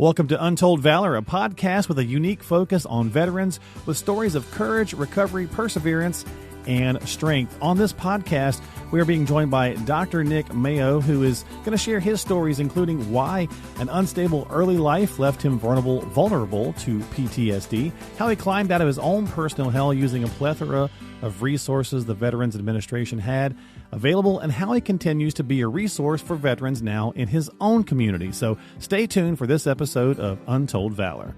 Welcome to Untold Valor, a podcast with a unique focus on veterans with stories of courage, recovery, perseverance, and strength. On this podcast, we are being joined by Dr. Nick Maio, who is going to share his stories, including why an unstable early life left him vulnerable to PTSD, how he climbed out of his own personal hell using a plethora of resources the Veterans Administration had available, and how he continues to be a resource for veterans now in his own community. So stay tuned for this episode of Untold Valor.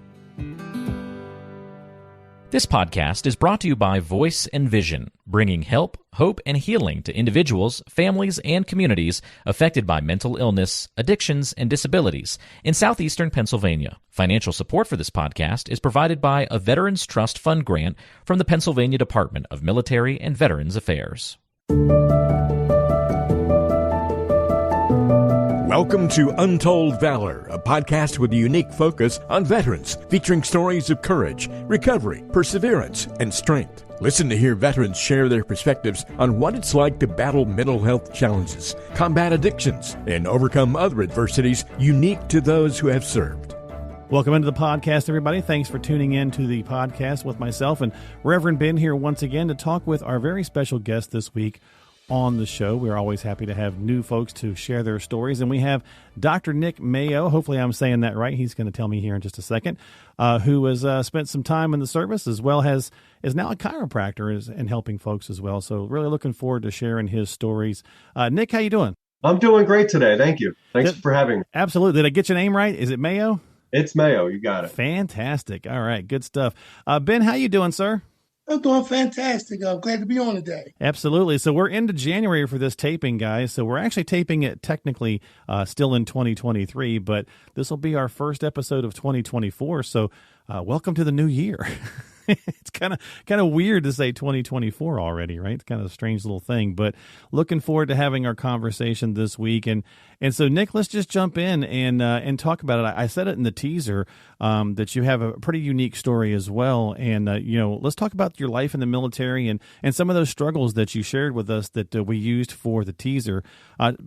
This podcast is brought to you by Voice and Vision, bringing help, hope, and healing to individuals, families, and communities affected by mental illness, addictions, and disabilities in southeastern Pennsylvania. Financial support for this podcast is provided by a Veterans Trust Fund grant from the Pennsylvania Department of Military and Veterans Affairs. Welcome to Untold Valor, a podcast with a unique focus on veterans, featuring stories of courage, recovery, perseverance, and strength. Listen to hear veterans share their perspectives on what it's like to battle mental health challenges, combat addictions, and overcome other adversities unique to those who have served. Welcome into the podcast, everybody. Thanks for tuning in to the podcast with myself and Reverend Ben here once again to talk with our very special guest this week on the show. We're always happy to have new folks to share their stories, and we have Dr. Nick Maio. Hopefully I'm saying that right. He's going to tell me here in just a second, who has spent some time in the service, as well as is now a chiropractor and helping folks as well. So really looking forward to sharing his stories. Nick, how you doing? I'm doing great today. Thank you. Thanks for having me. Absolutely. Did I get your name right? Is it Mayo? It's Mayo. You got it. Fantastic. All right. Good stuff. Ben, how you doing, sir? I'm doing fantastic. I'm glad to be on today. Absolutely. So we're into January for this taping, guys. So we're actually taping it technically still in 2023, but this will be our first episode of 2024. So welcome to the new year. It's kind of weird to say 2024 already, right? It's kind of a strange little thing, but looking forward to having our conversation this week. And so, Nick, let's just jump in and talk about it. I said it in the teaser that you have a pretty unique story as well. And, let's talk about your life in the military and some of those struggles that you shared with us that we used for the teaser.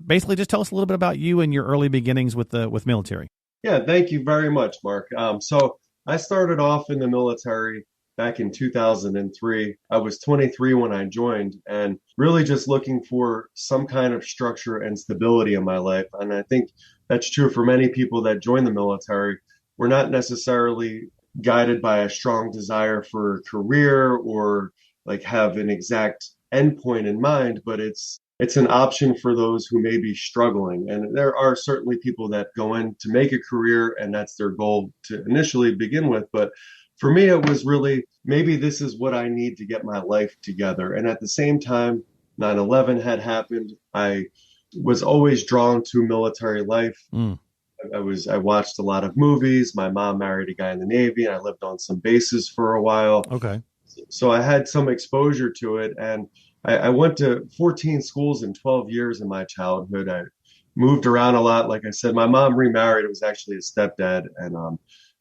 Basically, just tell us a little bit about you and your early beginnings with military. Yeah, thank you very much, Mark. So I started off in the military back in 2003. I was 23 when I joined, and really just looking for some kind of structure and stability in my life. And I think that's true for many people that join the military. We're not necessarily guided by a strong desire for a career or like have an exact endpoint in mind, but it's an option for those who may be struggling. And there are certainly people that go in to make a career, and that's their goal to initially begin with. But for me, it was really, maybe this is what I need to get my life together. And at the same time, 9/11 had happened. I was always drawn to military life. I watched a lot of movies. My mom married a guy in the Navy, and I lived on some bases for a while. Okay. So I had some exposure to it. And I went to 14 schools in 12 years in my childhood. I moved around a lot. Like I said, my mom remarried. It was actually a stepdad. And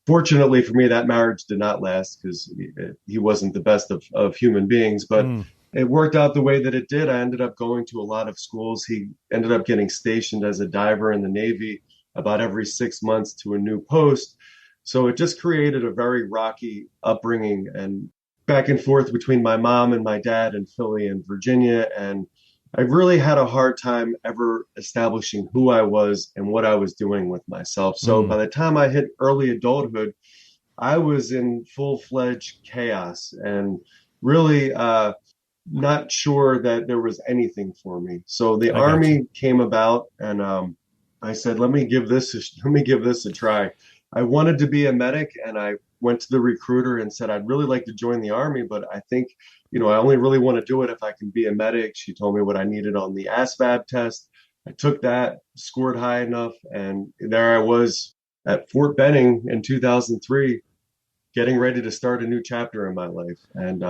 fortunately for me, that marriage did not last because he wasn't the best of human beings, but it worked out the way that it did. I ended up going to a lot of schools. He ended up getting stationed as a diver in the Navy about every 6 months to a new post. So it just created a very rocky upbringing and back and forth between my mom and my dad in Philly and Virginia. And I really had a hard time ever establishing who I was and what I was doing with myself. So by the time I hit early adulthood, I was in full-fledged chaos and really not sure that there was anything for me. So the Army came about, and I said, let me give this a try. I wanted to be a medic, and I went to the recruiter and said, I'd really like to join the Army, but I think I only really want to do it if I can be a medic. She told me what I needed on the ASVAB test. I took that, scored high enough, and there I was at Fort Benning in 2003, getting ready to start a new chapter in my life. And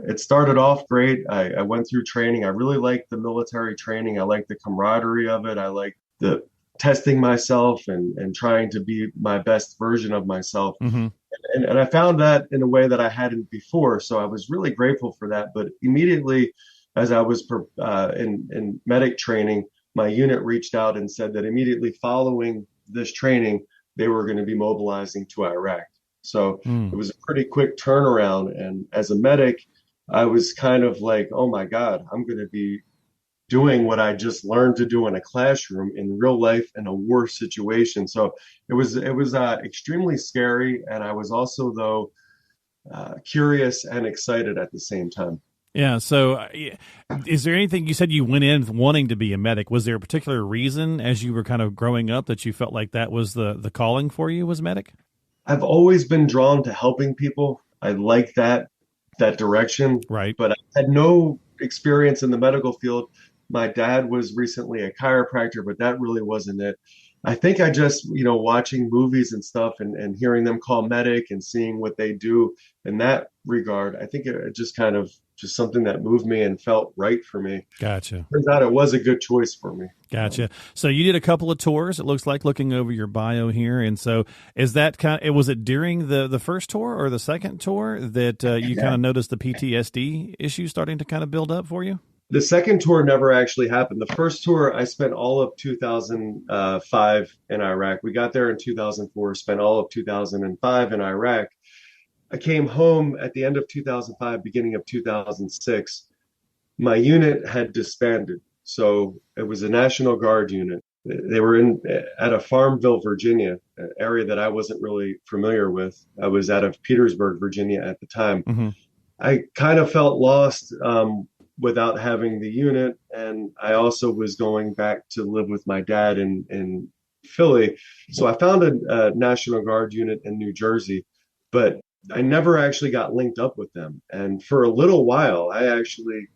it started off great. I went through training. I really liked the military training. I liked the camaraderie of it. I liked the testing myself and trying to be my best version of myself. And I found that in a way that I hadn't before. So I was really grateful for that. But immediately, as I was in medic training, my unit reached out and said that immediately following this training, they were going to be mobilizing to Iraq. So it was a pretty quick turnaround. And as a medic, I was kind of like, oh my God, I'm going to be doing what I just learned to do in a classroom in real life in a war situation. So it was extremely scary. And I was also, though, curious and excited at the same time. Yeah. So is there anything, you said you went in wanting to be a medic. Was there a particular reason as you were kind of growing up that you felt like that was the calling for you, was medic? I've always been drawn to helping people. I like that direction. Right. But I had no experience in the medical field. My dad was recently a chiropractor, but that really wasn't it. I think I just, watching movies and stuff and hearing them call medic and seeing what they do in that regard, I think it just kind of just something that moved me and felt right for me. Gotcha. Turns out it was a good choice for me. Gotcha. So you did a couple of tours, it looks like, looking over your bio here. And so is that was it during the first tour or the second tour that you kind of noticed the PTSD issue starting to kind of build up for you? The second tour never actually happened. The first tour, I spent all of 2005 in Iraq. We got there in 2004, spent all of 2005 in Iraq. I came home at the end of 2005, beginning of 2006. My unit had disbanded. So it was a National Guard unit. They were at a Farmville, Virginia, an area that I wasn't really familiar with. I was out of Petersburg, Virginia at the time. Mm-hmm. I kind of felt lost without having the unit. And I also was going back to live with my dad in Philly. So I found a National Guard unit in New Jersey, but I never actually got linked up with them. And for a little while, I actually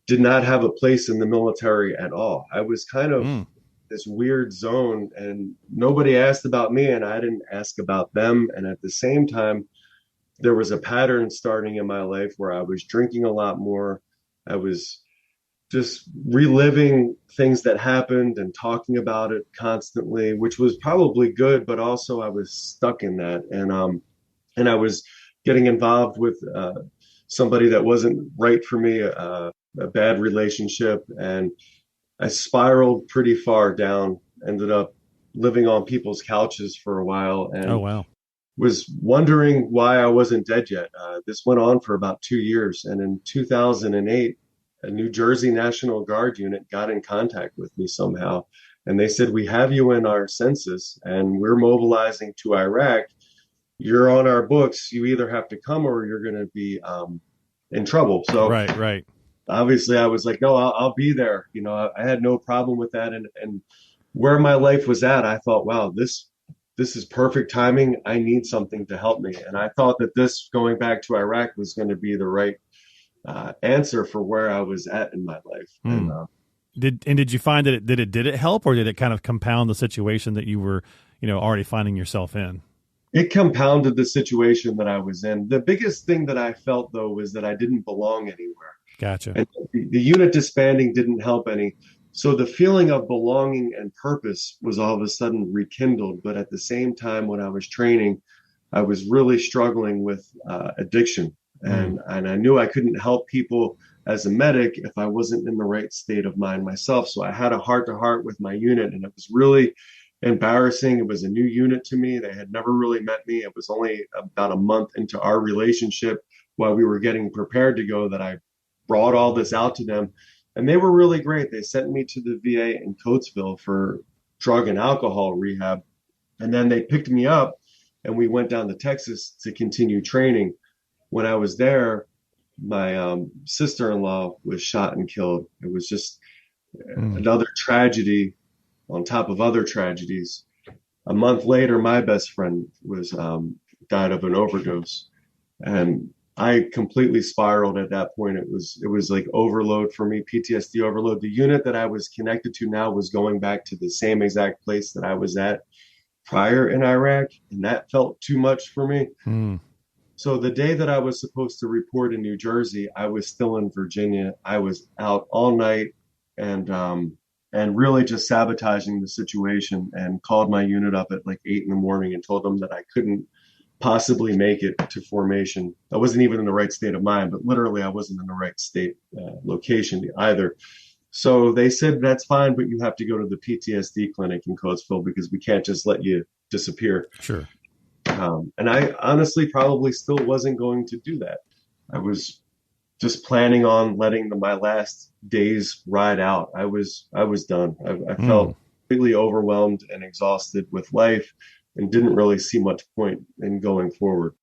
did not have a place in the military at all. I was kind of this weird zone, and nobody asked about me and I didn't ask about them. And at the same time, there was a pattern starting in my life where I was drinking a lot more. I was just reliving things that happened and talking about it constantly, which was probably good, but also I was stuck in that. And I was getting involved with somebody that wasn't right for me, a bad relationship. And I spiraled pretty far down, ended up living on people's couches for a while. And oh, wow. Was wondering why I wasn't dead yet. This went on for about 2 years. And in 2008, a New Jersey National Guard unit got in contact with me somehow. And they said, we have you in our census and we're mobilizing to Iraq. You're on our books. You either have to come or you're going to be in trouble. So right. Obviously I was like, no, I'll be there. I had no problem with that. And where my life was at, I thought, wow, this is perfect timing. I need something to help me. And I thought that this going back to Iraq was going to be the right answer for where I was at in my life. And, did you find that did it help, or did it kind of compound the situation that you were, already finding yourself in? It compounded the situation that I was in. The biggest thing that I felt, though, was that I didn't belong anywhere. Gotcha. And the unit disbanding didn't help any. So the feeling of belonging and purpose was all of a sudden rekindled. But at the same time, when I was training, I was really struggling with addiction. And I knew I couldn't help people as a medic if I wasn't in the right state of mind myself. So I had a heart-to-heart with my unit, and it was really embarrassing. It was a new unit to me. They had never really met me. It was only about a month into our relationship while we were getting prepared to go that I brought all this out to them. And they were really great. They sent me to the VA in Coatesville for drug and alcohol rehab. And then they picked me up and we went down to Texas to continue training. When I was there, my sister-in-law was shot and killed. It was just another tragedy on top of other tragedies. A month later, my best friend was died of an overdose. And I completely spiraled at that point. It was like overload for me, PTSD overload. The unit that I was connected to now was going back to the same exact place that I was at prior in Iraq, and that felt too much for me. So the day that I was supposed to report in New Jersey, I was still in Virginia. I was out all night and really just sabotaging the situation, and called my unit up at like 8 a.m. and told them that I couldn't possibly make it to formation. I wasn't even in the right state of mind, but literally I wasn't in the right state location either. So they said, that's fine, but you have to go to the PTSD clinic in Coatesville because we can't just let you disappear. Sure. And I honestly probably still wasn't going to do that. I was just planning on letting my last days ride out. I was done. I felt completely overwhelmed and exhausted with life and didn't really see much point in going forward.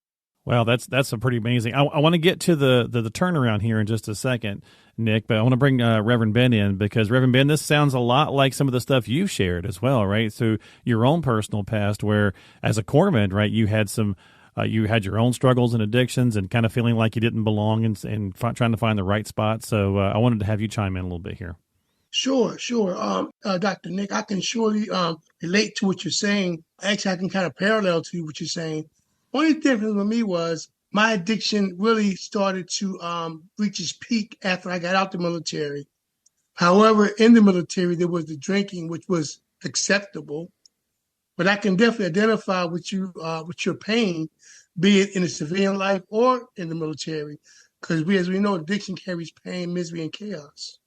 Well, that's a pretty amazing. I want to get to the turnaround here in just a second, Nick, but I want to bring Reverend Ben in, because Reverend Ben, this sounds a lot like some of the stuff you've shared as well, right? Through your own personal past, where as a corpsman, right, you had you had your own struggles and addictions and kind of feeling like you didn't belong and trying to find the right spot. So I wanted to have you chime in a little bit here. Sure. Dr. Nick, I can surely relate to what you're saying. Actually, I can kind of parallel to what you're saying. Only difference with me was my addiction really started to reach its peak after I got out the military. However, in the military, there was the drinking, which was acceptable. But I can definitely identify with your pain, be it in the civilian life or in the military, because as we know, addiction carries pain, misery, and chaos.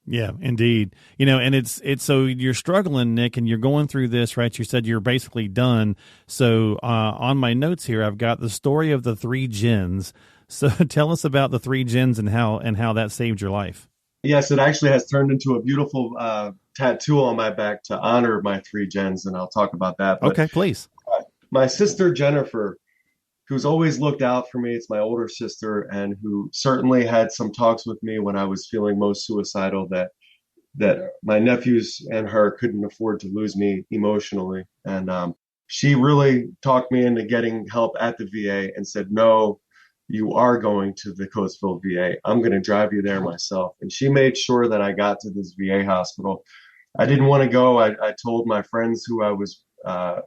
Yeah, indeed. And it's so you're struggling, Nick, and you're going through this, right? You said you're basically done. So on my notes here, I've got the story of the 3 gens. So tell us about the 3 gens and how that saved your life. Yes, it actually has turned into a beautiful tattoo on my back to honor my 3 gens, and I'll talk about that. But, okay, please. My sister Jennifer, who's always looked out for me, it's my older sister, and who certainly had some talks with me when I was feeling most suicidal, that my nephews and her couldn't afford to lose me emotionally. And she really talked me into getting help at the VA and said, no, you are going to the Coatesville VA. I'm going to drive you there myself. And she made sure that I got to this VA hospital. I didn't want to go. I told my friends who I was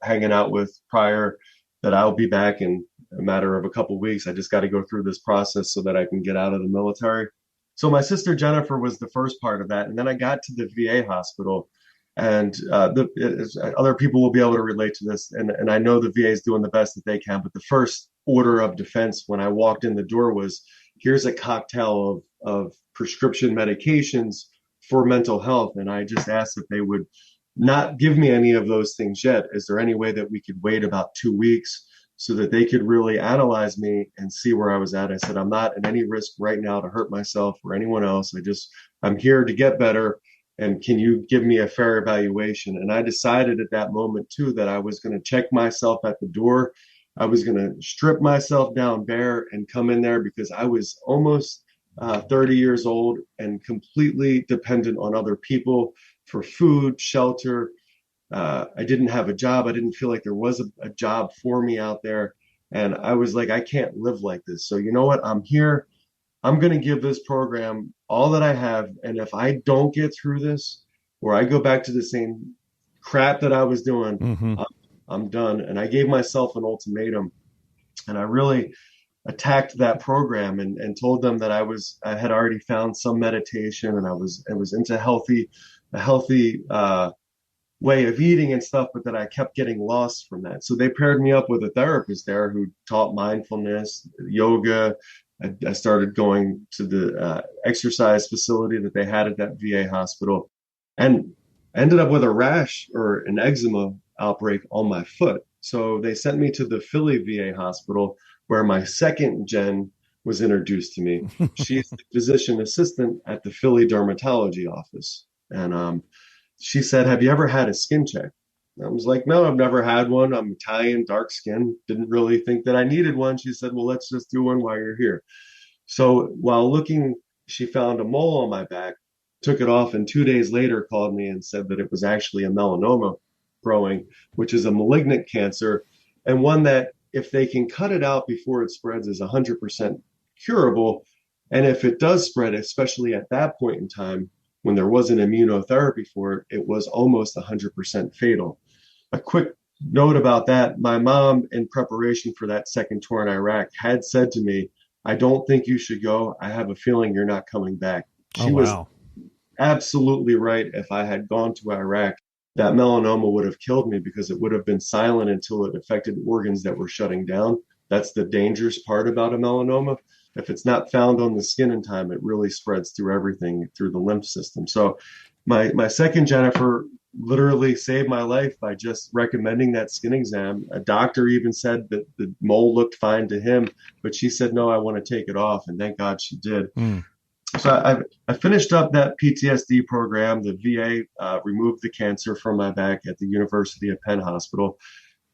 hanging out with prior that I'll be back in a matter of a couple of weeks. I just got to go through this process so that I can get out of the military. So my sister Jennifer was the first part of that. And then I got to the VA hospital, and other people will be able to relate to this. And I know the VA is doing the best that they can. But the first order of defense when I walked in the door was, here's a cocktail of prescription medications for mental health. And I just asked if they would not give me any of those things yet. Is there any way that we could wait about 2 weeks so that they could really analyze me and see where I was at? I said, I'm not at any risk right now to hurt myself or anyone else. I'm here to get better. And can you give me a fair evaluation? And I decided at that moment too, that I was going to check myself at the door. I was going to strip myself down bare and come in there, because I was almost 30 years old and completely dependent on other people for food, shelter. I didn't have a job. I didn't feel like there was a job for me out there. And I was like, I can't live like this. So you know what? I'm here. I'm going to give this program all that I have. And if I don't get through this, or I go back to the same crap that I was doing, I'm done. And I gave myself an ultimatum. And I really attacked that program and told them that I had already found some meditation, and I was into a healthy way of eating and stuff, but that I kept getting lost from that. So they paired me up with a therapist there who taught mindfulness, yoga. I started going to the exercise facility that they had at that VA hospital, and ended up with a rash or an eczema outbreak on my foot. So they sent me to the Philly VA hospital, where my second gen was introduced to me. She's the physician assistant at the Philly dermatology office. And she said, have you ever had a skin check? I was like, no, I've never had one. I'm Italian, dark skin. Didn't really think that I needed one. She said, well, let's just do one while you're here. So while looking, she found a mole on my back, took it off, and 2 days later called me and said that it was actually a melanoma growing, which is a malignant cancer, and one that if they can cut it out before it spreads is 100% curable. And if it does spread, especially at that point in time, when there wasn't immunotherapy for it, it was almost 100% fatal. A quick note about that, my mom, in preparation for that second tour in Iraq, had said to me, I don't think you should go. I have a feeling you're not coming back. She was absolutely right. If I had gone to Iraq, that melanoma would have killed me, because it would have been silent until it affected organs that were shutting down. That's the dangerous part about a melanoma. If it's not found on the skin in time, it really spreads through everything, through the lymph system. So My second Jennifer literally saved my life by just recommending that skin exam. A doctor even said that the mole looked fine to him, but she said, no, I want to take it off. And thank God she did. So I finished up that PTSD program. The VA removed the cancer from my back at the University of Penn Hospital.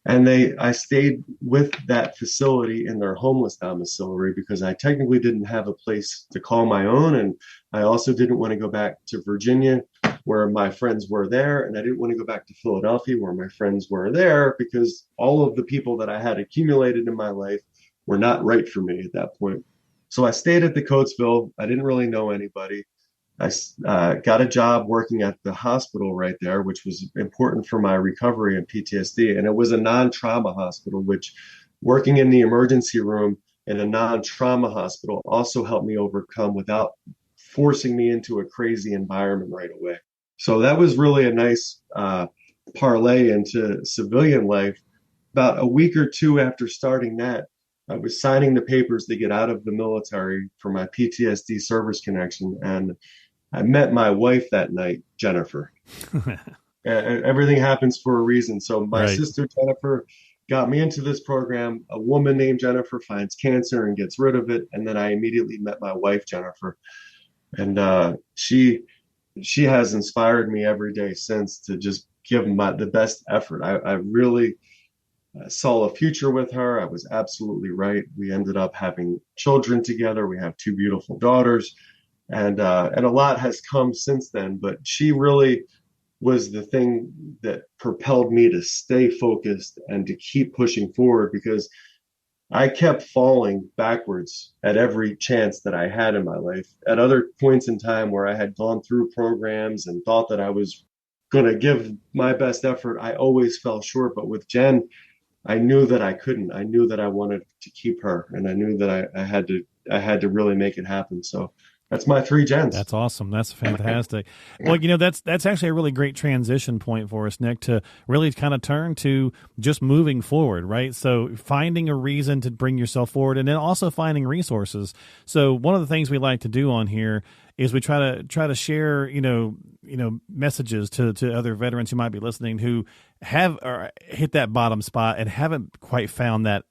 And I stayed with that facility in their homeless domiciliary because I technically didn't have a place to call my own. And I also didn't want to go back to Virginia where my friends were there. And I didn't want to go back to Philadelphia where my friends were there because all of the people that I had accumulated in my life were not right for me at that point. So I stayed at the Coatesville. I didn't really know anybody. I got a job working at the hospital right there, which was important for my recovery and PTSD. And it was a non-trauma hospital, which working in the emergency room in a non-trauma hospital also helped me overcome without forcing me into a crazy environment right away. So that was really a nice parlay into civilian life. About a week or two after starting that, I was signing the papers to get out of the military for my PTSD service connection. And I met my wife that night, Jennifer. Everything happens for a reason. So my sister, Jennifer, got me into this program. A woman named Jennifer finds cancer and gets rid of it. And then I immediately met my wife, Jennifer. And she has inspired me every day since to just give the best effort. I really saw a future with her. I was absolutely right. We ended up having children together. We have two beautiful daughters. And a lot has come since then, but she really was the thing that propelled me to stay focused and to keep pushing forward because I kept falling backwards at every chance that I had in my life. At other points in time where I had gone through programs and thought that I was going to give my best effort, I always fell short. But with Jen, I knew that I couldn't. I knew that I wanted to keep her, and I knew that I had to really make it happen. So that's my 3 gens. That's awesome. That's fantastic. Well, that's actually a really great transition point for us, Nick, to really kind of turn to just moving forward, right? So finding a reason to bring yourself forward and then also finding resources. So one of the things we like to do on here is we try to share, messages to other veterans who might be listening who have hit that bottom spot and haven't quite found that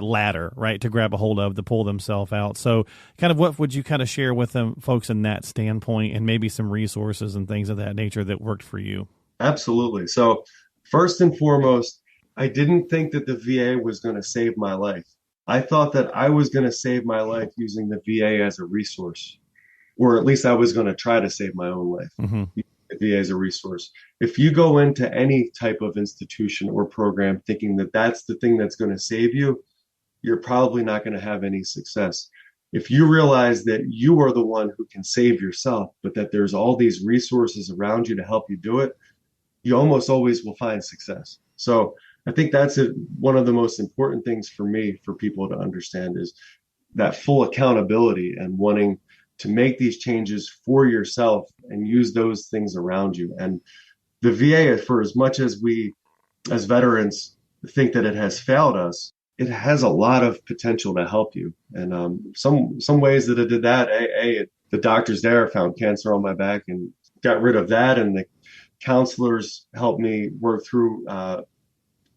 ladder, right, to grab a hold of to pull themselves out. So kind of what would you kind of share with them folks in that standpoint and maybe some resources and things of that nature that worked for you? Absolutely. So first and foremost, I didn't think that the VA was going to save my life. I thought that I was going to save my life using the VA as a resource, or at least I was going to try to save my own life. Mm-hmm. The VA as a resource. If you go into any type of institution or program thinking that that's the thing that's going to save you, you're probably not going to have any success. If you realize that you are the one who can save yourself, but that there's all these resources around you to help you do it, you almost always will find success. So I think that's one of the most important things for me, for people to understand, is that full accountability and wanting to make these changes for yourself and use those things around you. And the VA, for as much as we as veterans think that it has failed us, it has a lot of potential to help you. And some ways that it did that, the doctors there found cancer on my back and got rid of that. And the counselors helped me work through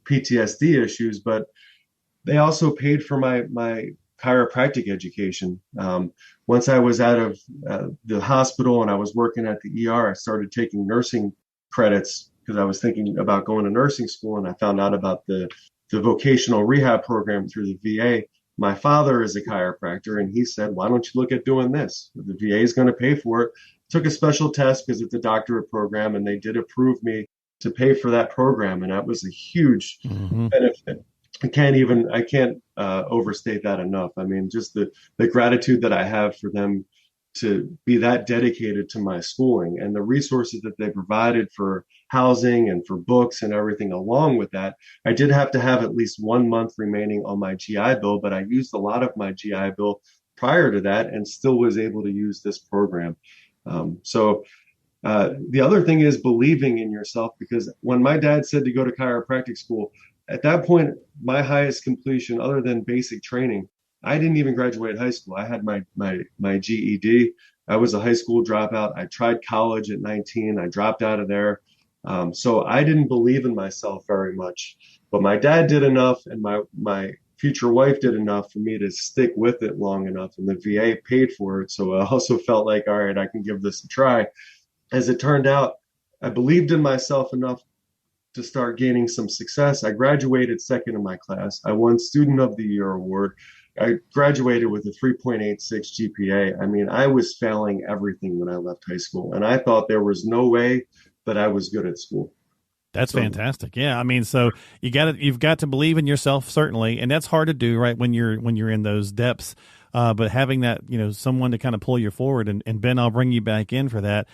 PTSD issues, but they also paid for my chiropractic education. Once I was out of the hospital and I was working at the ER, I started taking nursing credits because I was thinking about going to nursing school, and I found out about the vocational rehab program through the VA. My father is a chiropractor, and he said, why don't you look at doing this? The VA is going to pay for it. Took a special test because it's a doctorate program, and they did approve me to pay for that program. And that was a huge benefit. I can't overstate that enough. I mean, just the gratitude that I have for them to be that dedicated to my schooling and the resources that they provided for housing and for books and everything along with that. I did have to have at least 1 month remaining on my GI Bill, but I used a lot of my GI Bill prior to that and still was able to use this program. The other thing is believing in yourself, because when my dad said to go to chiropractic school, at that point, my highest completion other than basic training, I didn't even graduate high school. I had my GED. I was a high school dropout. I tried college at 19. I dropped out of there. So I didn't believe in myself very much, but my dad did enough, and my future wife did enough for me to stick with it long enough, and the VA paid for it. So I also felt like, all right, I can give this a try. As it turned out, I believed in myself enough to start gaining some success. I graduated second in my class. I won Student of the Year award. I graduated with a 3.86 GPA. I mean, I was failing everything when I left high school, and I thought there was no way that I was good at school. That's fantastic. Yeah. I mean, so you've got to believe in yourself, certainly. And that's hard to do, right, when you're in those depths. But having that, someone to kind of pull you forward, and Ben, I'll bring you back in for that.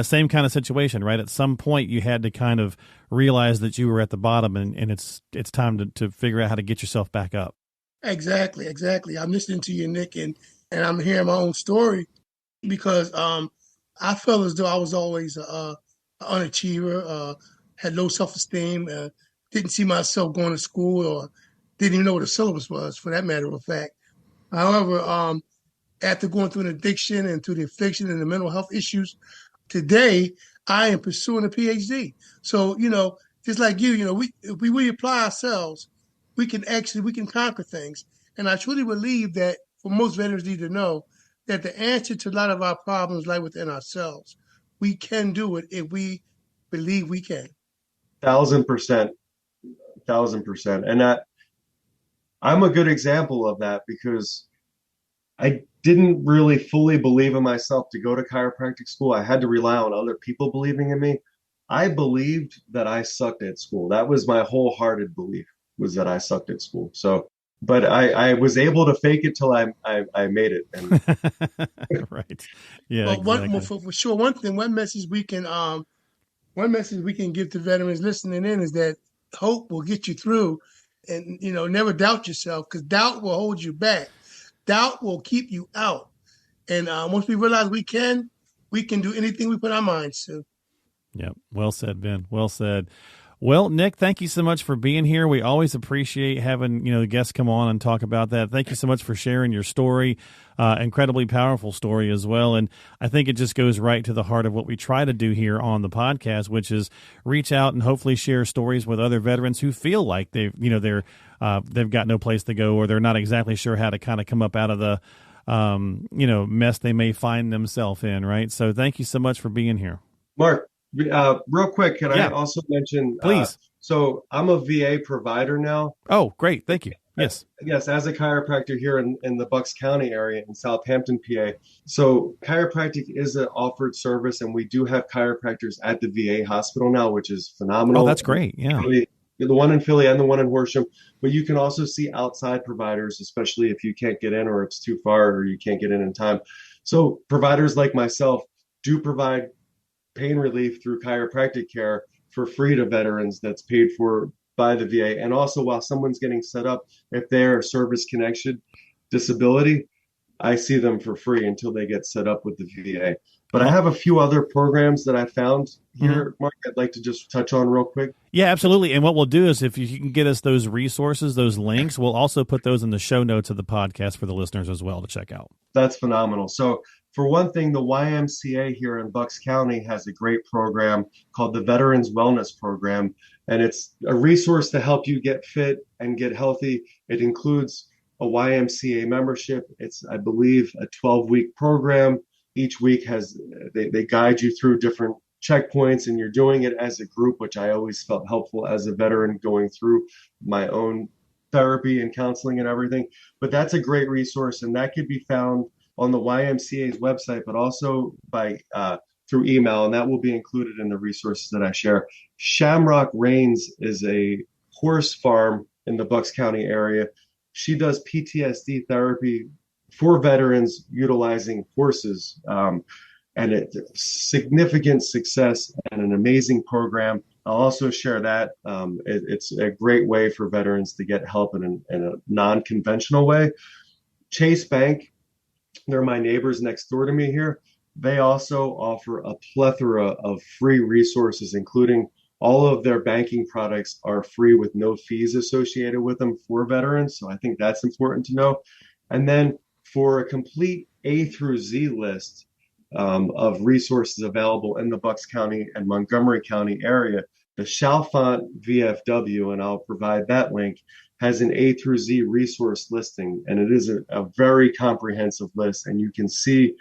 Same kind of situation, right? At some point you had to kind of realize that you were at the bottom, and it's time to figure out how to get yourself back up. Exactly. I'm listening to you, Nick, and I'm hearing my own story because I felt as though I was always an underachiever, had low self-esteem, didn't see myself going to school, or didn't even know what a syllabus was, for that matter of fact. However, after going through an addiction and through the affliction and the mental health issues, today I am pursuing a PhD. So, just like you, if we really apply ourselves, we can conquer things. And I truly believe that for most veterans need to know that the answer to a lot of our problems lie within ourselves. We can do it if we believe we can. 1,000%. And I'm a good example of that, because I didn't really fully believe in myself to go to chiropractic school. I had to rely on other people believing in me. I believed that I sucked at school. That was my wholehearted belief, was that I sucked at school. So, but I was able to fake it till I made it. And right. Yeah. Well, exactly. for sure, one message we can give to veterans listening in is that hope will get you through, and never doubt yourself, because doubt will hold you back. Doubt will keep you out. And once we realize we can do anything we put our minds to. Yeah. Well said, Ben. Well said. Well, Nick, thank you so much for being here. We always appreciate having, the guests come on and talk about that. Thank you so much for sharing your story, incredibly powerful story as well. And I think it just goes right to the heart of what we try to do here on the podcast, which is reach out and hopefully share stories with other veterans who feel like they've got no place to go, or they're not exactly sure how to kind of come up out of the, mess they may find themselves in. Right. So thank you so much for being here. Mark, real quick, can I also mention, please? So I'm a VA provider now. Oh, great. Thank you. Yes. Yes, as a chiropractor here in the Bucks County area in Southampton, PA. So chiropractic is an offered service, and we do have chiropractors at the VA hospital now, which is phenomenal. Oh, that's great. Yeah. The one in Philly and the one in Horsham. But you can also see outside providers, especially if you can't get in, or it's too far, or you can't get in time. So providers like myself do provide pain relief through chiropractic care for free to veterans, that's paid for by the VA. And also, while someone's getting set up, if they're service connection disability, I see them for free until they get set up with the VA. But I have a few other programs that I found here, Mark, I'd like to just touch on real quick. Yeah, absolutely. And what we'll do is, if you can get us those resources, those links, we'll also put those in the show notes of the podcast for the listeners as well to check out. That's phenomenal. So for one thing, the YMCA here in Bucks County has a great program called the Veterans Wellness Program, and it's a resource to help you get fit and get healthy. It includes a YMCA membership. It's, I believe, a 12-week program. Each week they guide you through different checkpoints, and you're doing it as a group, which I always felt helpful as a veteran going through my own therapy and counseling and everything. But that's a great resource, and that could be found on the YMCA's website, but also by through email, and that will be included in the resources that I share. Shamrock Reins is a horse farm in the Bucks County area. She does PTSD therapy for veterans utilizing horses, and it's significant success and an amazing program. I'll also share that. It's a great way for veterans to get help in a non-conventional way. Chase Bank, they're my neighbors next door to me here. They also offer a plethora of free resources, including all of their banking products are free with no fees associated with them for veterans. So I think that's important to know. And then for a complete A through Z list, of resources available in the Bucks County and Montgomery County area. The Chalfont VFW, and I'll provide that link, has an A through Z resource listing, and it is a very comprehensive list, and you can see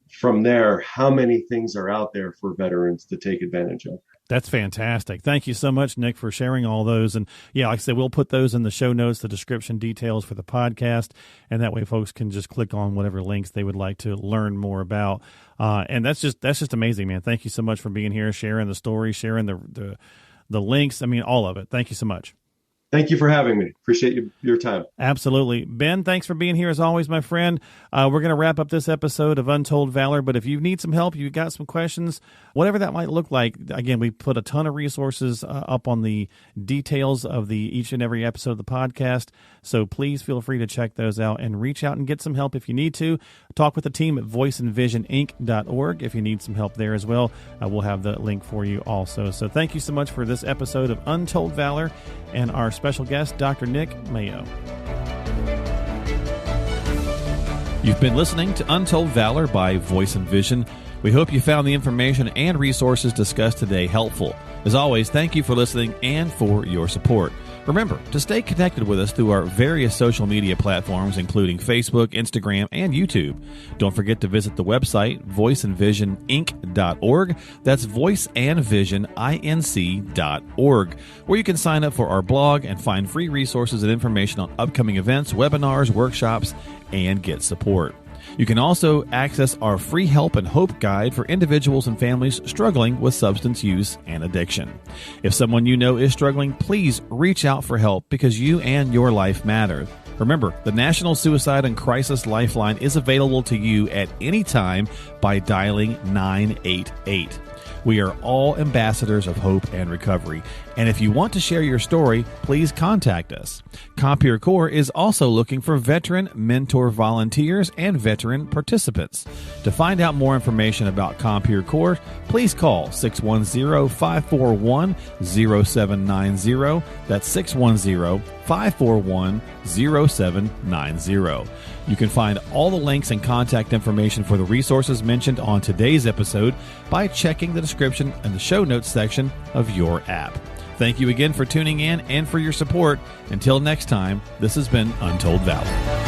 from there how many things are out there for veterans to take advantage of. That's fantastic. Thank you so much, Nick, for sharing all those. And yeah, like I said, we'll put those in the show notes, the description details for the podcast, and that way folks can just click on whatever links they would like to learn more about. And that's just amazing, man. Thank you so much for being here, sharing the story, sharing the links. I mean, all of it. Thank you so much. Thank you for having me. Appreciate your time. Absolutely. Ben, thanks for being here as always, my friend. We're going to wrap up this episode of Untold Valor, but if you need some help, you've got some questions, whatever that might look like, again, we put a ton of resources up on the details of each and every episode of the podcast, so please feel free to check those out and reach out and get some help if you need to. Talk with the team at voiceandvisioninc.org if you need some help there as well. We'll have the link for you also. So thank you so much for this episode of Untold Valor and our special guest, Dr. Nick Maio. You've been listening to Untold Valor by Voice and Vision. We hope you found the information and resources discussed today helpful. As always, thank you for listening and for your support. Remember to stay connected with us through our various social media platforms, including Facebook, Instagram, and YouTube. Don't forget to visit the website, voiceandvisioninc.org. That's voiceandvisioninc.org, where you can sign up for our blog and find free resources and information on upcoming events, webinars, workshops, and get support. You can also access our free help and hope guide for individuals and families struggling with substance use and addiction. If someone you know is struggling, please reach out for help because you and your life matter. Remember, the National Suicide and Crisis Lifeline is available to you at any time by dialing 988. We are all ambassadors of hope and recovery. And if you want to share your story, please contact us. Compeer Corps is also looking for veteran mentor volunteers and veteran participants. To find out more information about Compeer Corps, please call 610-541-0790. That's 610-541-0790. You can find all the links and contact information for the resources mentioned on today's episode by checking the description and the show notes section of your app. Thank you again for tuning in and for your support. Until next time, this has been Untold Valor.